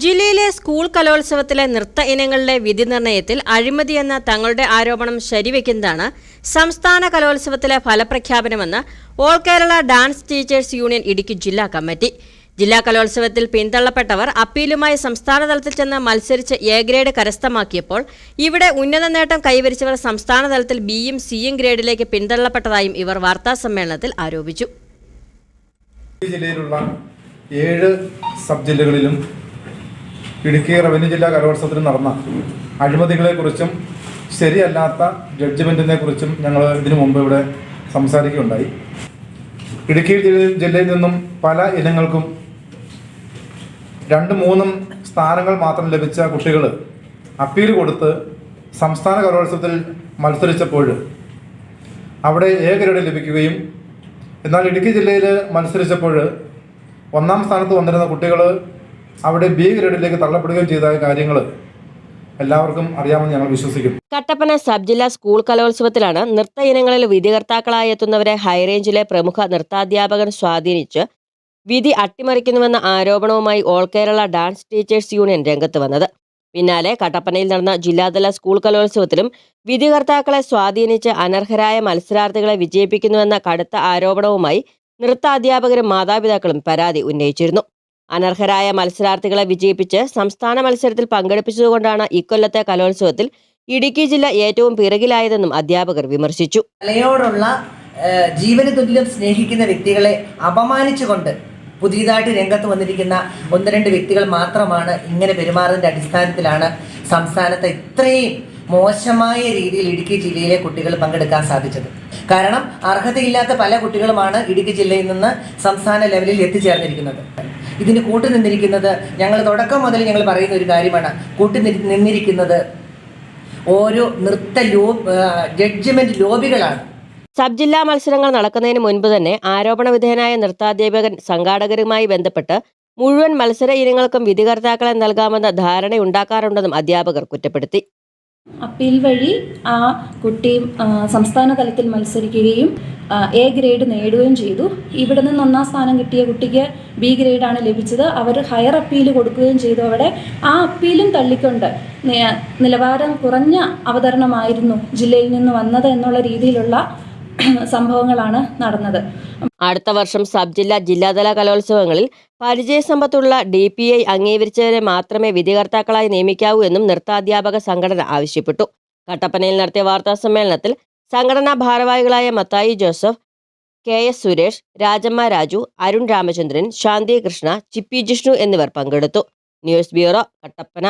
ജില്ലയിലെ സ്കൂൾ കലോത്സവത്തിലെ നൃത്ത ഇനങ്ങളിലെ വിധി നിർണയത്തിൽ അഴിമതിയെന്ന തങ്ങളുടെ ആരോപണം ശരിവെക്കുന്നതാണ് സംസ്ഥാന കലോത്സവത്തിലെ ഫലപ്രഖ്യാപനമെന്ന് all Kerala dance teachers union Idukki ജില്ലാ കമ്മിറ്റി. ജില്ലാ കലോത്സവത്തിൽ പിന്തള്ളപ്പെട്ടവർ അപ്പീലുമായി സംസ്ഥാനതലത്തിൽ ചെന്ന് മത്സരിച്ച് എ ഗ്രേഡ് കരസ്ഥമാക്കിയപ്പോൾ ഇവിടെ ഉന്നത നേട്ടം കൈവരിച്ചവർ സംസ്ഥാനതലത്തിൽ ബിയും സിയും ഗ്രേഡിലേക്ക് പിന്തള്ളപ്പെട്ടതായും ഇവർ വാർത്താസമ്മേളനത്തിൽ ആരോപിച്ചു. ജില്ലയിലുള്ള 7 സബ് ജില്ലകളിലും ഇടുക്കി റവന്യൂ ജില്ലാ കലോത്സവത്തിന് നടന്ന അഴിമതികളെക്കുറിച്ചും ശരിയല്ലാത്ത ജഡ്ജ്മെൻറ്റിനെക്കുറിച്ചും ഞങ്ങൾ ഇതിനു മുമ്പ് ഇവിടെ സംസാരിക്കുകയുണ്ടായി. ഇടുക്കി ജില്ലയിൽ നിന്നും പല ഇനങ്ങൾക്കും 2-3 സ്ഥാനങ്ങൾ മാത്രം ലഭിച്ച കുട്ടികൾ അപ്പീൽ കൊടുത്ത് സംസ്ഥാന കലോത്സവത്തിൽ മത്സരിച്ചപ്പോൾ അവിടെ എ ഗ്രേഡ് ലഭിക്കുകയും എന്നാൽ ഇടുക്കി ജില്ലയിൽ മത്സരിച്ചപ്പോൾ 1ാം സ്ഥാനത്ത് വന്നിരുന്ന കുട്ടികൾ അവിടെ ബി ഗ്രേഡിലേക്ക് തള്ളപ്പെടുകയും ചെയ്ത കാര്യങ്ങൾ എല്ലാവർക്കും അറിയാമെന്ന് ഞങ്ങൾ വിശ്വസിക്കുന്നു. കട്ടപ്പന സബ് ജില്ലാ സ്കൂൾ കലോത്സവത്തിലാണ് നൃത്ത ഇനങ്ങളിൽ വിധികർത്താക്കളായി എത്തുന്നവരെ ഹൈറേഞ്ചിലെ പ്രമുഖ നൃത്താധ്യാപകൻ സ്വാധീനിച്ച് വിധി അട്ടിമറിക്കുന്നുവെന്ന ആരോപണവുമായി all Kerala dance teachers union രംഗത്ത് വന്നത്. പിന്നാലെ കട്ടപ്പനയിൽ നടന്ന ജില്ലാതല സ്കൂൾ കലോത്സവത്തിലും വിധികർത്താക്കളെ സ്വാധീനിച്ച് അനർഹരായ മത്സരാർത്ഥികളെ വിജയിപ്പിക്കുന്നുവെന്ന കടുത്ത ആരോപണവുമായി നൃത്താധ്യാപകരും മാതാപിതാക്കളും പരാതി ഉന്നയിച്ചിരുന്നു. അനർഹരായ മത്സരാർത്ഥികളെ വിജയിപ്പിച്ച് സംസ്ഥാന മത്സരത്തിൽ പങ്കെടുപ്പിച്ചതുകൊണ്ടാണ് ഇക്കൊല്ലത്തെ കലോത്സവത്തിൽ ഇടുക്കി ജില്ല ഏറ്റവും പിറകിലായതെന്നും അധ്യാപകർ വിമർശിച്ചു. കലയോടുള്ള ജീവന് തുല്യം സ്നേഹിക്കുന്ന വ്യക്തികളെ അപമാനിച്ചുകൊണ്ട് പുതിയതായിട്ട് രംഗത്ത് വന്നിരിക്കുന്ന 1-2 വ്യക്തികൾ മാത്രമാണ് ഇങ്ങനെ പെരുമാറുന്നതിൻ്റെ അടിസ്ഥാനത്തിലാണ് സംസ്ഥാനത്തെ ഇത്രയും മോശമായ രീതിയിൽ ഇടുക്കി ജില്ലയിലെ കുട്ടികൾ പങ്കെടുക്കാൻ സാധിച്ചത്. കാരണം അർഹതയില്ലാത്ത പല കുട്ടികളുമാണ് ഇടുക്കി ജില്ലയിൽ നിന്ന് സംസ്ഥാന ലെവലിൽ എത്തിച്ചേർന്നിരിക്കുന്നത്. ഇതിന് കൂട്ടുനിന്നിരിക്കുന്നത് ഞങ്ങൾ തുടക്കം മുതൽ ഞങ്ങൾ പറയുന്ന ഒരു കാര്യമാണ്. കൂട്ടുനിന്നിരിക്കുന്നത് ഓരോ നൃത്ത ജഡ്ജ്മെന്റ് ലോബികളാണ്. സബ് ജില്ലാ മത്സരങ്ങൾ നടക്കുന്നതിന് മുൻപ് തന്നെ ആരോപണ വിധേയനായ നൃത്താധ്യാപകൻ സംഘാടകരുമായി ബന്ധപ്പെട്ട് മുഴുവൻ മത്സര ഇനങ്ങൾക്കും വിധികർത്താക്കളെ നൽകാമെന്ന ധാരണയുണ്ടാക്കാറുണ്ടെന്നും അധ്യാപകർ കുറ്റപ്പെടുത്തി. അപ്പീൽ വഴി ആ കുട്ടി സംസ്ഥാന തലത്തിൽ മത്സരിക്കുകയും എ ഗ്രേഡ് നേടുകയും ചെയ്തു. ഇവിടെ നിന്ന് 1ാം സ്ഥാനം കിട്ടിയ കുട്ടിക്ക് ബി ഗ്രേഡാണ് ലഭിച്ചത്. അവർ ഹയർ അപ്പീൽ കൊടുക്കുകയും ചെയ്തു. അവിടെ ആ അപ്പീലും തള്ളിക്കൊണ്ട് നിലവാരം കുറഞ്ഞ അവതരണമായിരുന്നു ജില്ലയിൽ നിന്ന് വന്നത് എന്നുള്ള രീതിയിലുള്ള സംഭവങ്ങളാണ് നടന്നത്. അടുത്ത വർഷം സബ് ജില്ലാതല കലോത്സവങ്ങളിൽ പരിചയസമ്പത്തുള്ള DPI അംഗീകരിച്ചവരെ മാത്രമേ വിധികർത്താക്കളായി നിയമിക്കാവൂ എന്നും നൃത്താധ്യാപക സംഘടന ആവശ്യപ്പെട്ടു. കട്ടപ്പനയിൽ നടത്തിയ വാർത്താ സമ്മേളനത്തിൽ സംഘടനാ ഭാരവാഹികളായ മത്തായി ജോസഫ്, KS സുരേഷ്, രാജമ്മ രാജു, അരുൺ രാമചന്ദ്രൻ, ശാന്തി കൃഷ്ണ, ചിപ്പി ജിഷ്ണു എന്നിവർ പങ്കെടുത്തു. News bureau, Kattappana.